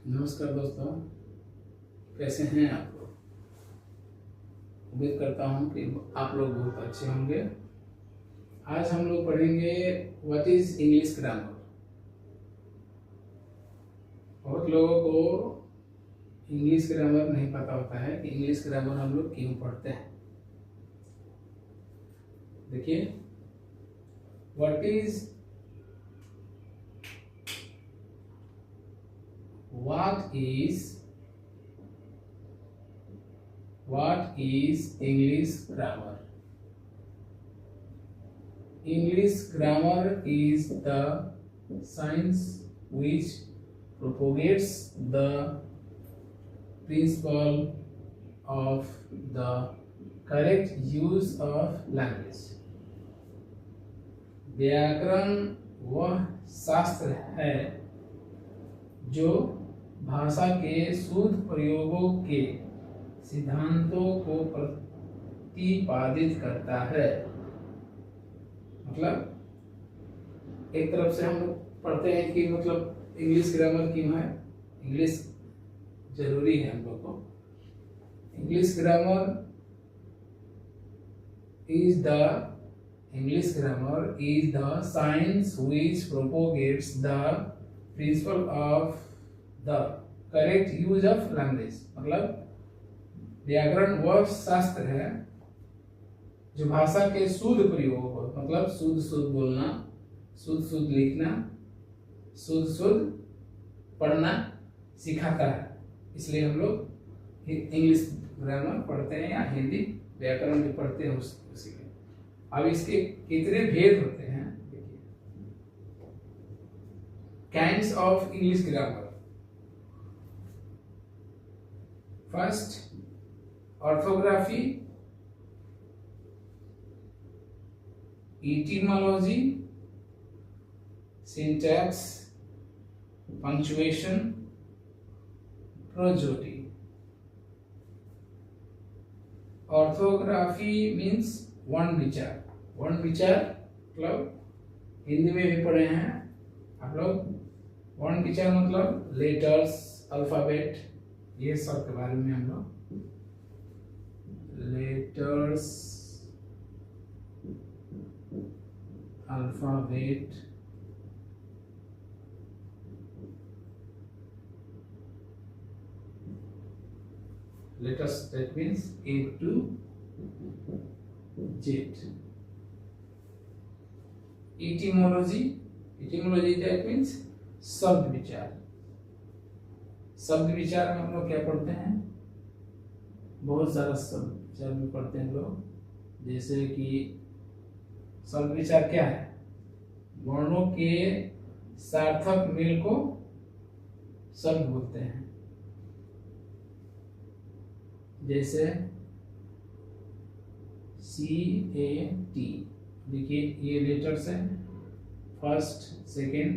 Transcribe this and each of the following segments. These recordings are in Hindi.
नमस्कार दोस्तों, कैसे हैं आप लोग। उम्मीद करता हूं कि आप लोग बहुत अच्छे होंगे। आज हम लोग पढ़ेंगे व्हाट इज इंग्लिश ग्रामर। बहुत लोगों को इंग्लिश ग्रामर नहीं पता होता है कि इंग्लिश ग्रामर हम लोग क्यों पढ़ते हैं। देखिए, what is English grammar? English grammar is the science which propagates the principle of the correct use of language. व्याकरण वह शास्त्र है जो भाषा के शुद्ध प्रयोगों के सिद्धांतों को प्रतिपादित करता है। मतलब एक तरफ से हम लोग पढ़ते हैं कि मतलब इंग्लिश ग्रामर क्यों है, इंग्लिश जरूरी है हम लोग को। English grammar is the science which propagates the principle of the correct use of language। मतलब व्याकरण वह शास्त्र है जो भाषा के शुद्ध प्रयोग, मतलब शुद्ध बोलना, शुद्ध लिखना, शुद्ध पढ़ना सिखाता है। इसलिए हम लोग इंग्लिश ग्रामर पढ़ते हैं या हिंदी व्याकरण भी पढ़ते हैं उसी में। अब इसके कितने भेद होते हैं देखिए। Kinds of English grammar. First, orthography, etymology, syntax, punctuation, prosody. Orthography means वर्ण विचार। वर्ण विचार मतलब हिंदी में भी पढ़े हैं आप लोग। वर्ण विचार मतलब लेटर्स, अल्फाबेट, ये सब के बारे में हम लोग। Letters, alphabet, letters, that means A to Z. Etymology that means शब्द विचार। शब्द विचार में हम लोग क्या पढ़ते हैं, बहुत सारा शब्द विचार भी पढ़ते हैं लोग। जैसे कि शब्द विचार क्या है, वर्णों के सार्थक मेल को शब्द बोलते हैं। जैसे CAT, देखिए ये लेटर्स हैं, फर्स्ट, सेकेंड,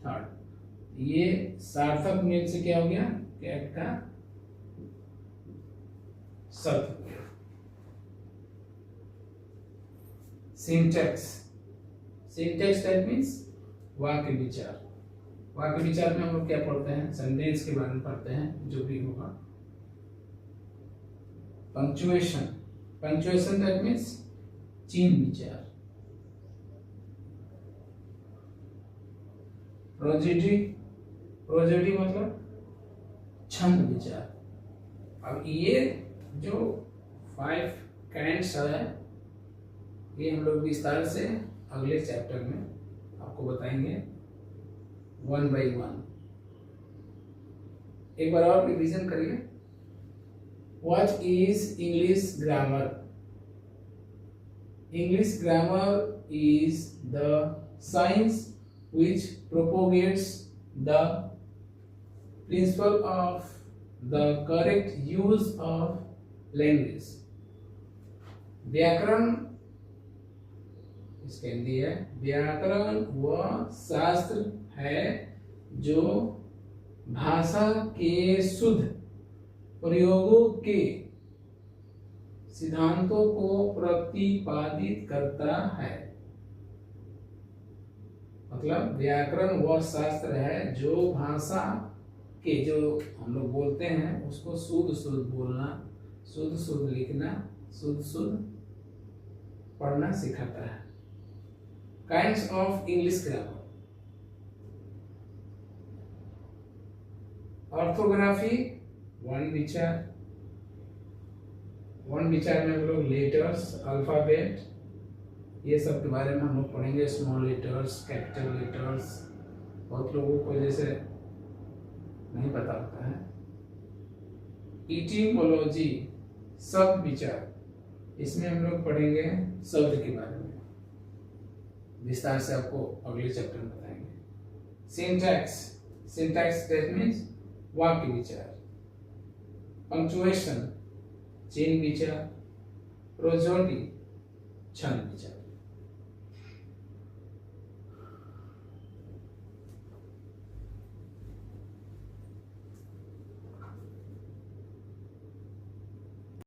थर्ड। ये सार्थक मेल से क्या हो गया, कैट का शब्द हो गया। सिंटैक्स दैट मीन्स वाक्य विचार। वाक्य विचार में हम लोग क्या पढ़ते हैं, सेंटेंस के बारे में पढ़ते हैं, जो भी होगा। पंक्चुएशन दैट मीन्स चिन्ह विचार। प्रोजेडी मतलब छंद विचार। अब ये जो 5 काइंड्स है, ये हम लोग विस्तार से अगले चैप्टर में आपको बताएंगे 1 by 1। एक बार और रिवीजन करिए। What is English grammar? English grammar is the science which propagates the principle of the correct use of language। व्याकरण इसके हिंदी है, व्याकरण वह शास्त्र है जो भाषा के शुद्ध प्रयोगों के सिद्धांतों को प्रतिपादित करता है। मतलब व्याकरण वह शास्त्र है जो भाषा के जो हम लोग बोलते हैं उसको शुद्ध शुद्ध बोलना, शुद्ध शुद्ध लिखना, शुद्ध शुद्ध पढ़ना सिखाता है। Kinds of English grammar. Orthography one विचार में हम लोग लेटर्स, अल्फाबेट, ये सब के बारे में हम लोग पढ़ेंगे। स्मॉल लेटर्स, कैपिटल लेटर्स, बहुत लोगों को जैसे नहीं पता होता है। इटिमोलॉजी शब्द विचार, इसमें हम लोग पढ़ेंगे शब्द के बारे में, विस्तार से आपको अगले चैप्टर में बताएंगे। सिंटैक्स दैट मीन्स वाक्य विचार। पंक्चुएशन चिन्ह विचार। प्रोसोडी छंद विचार।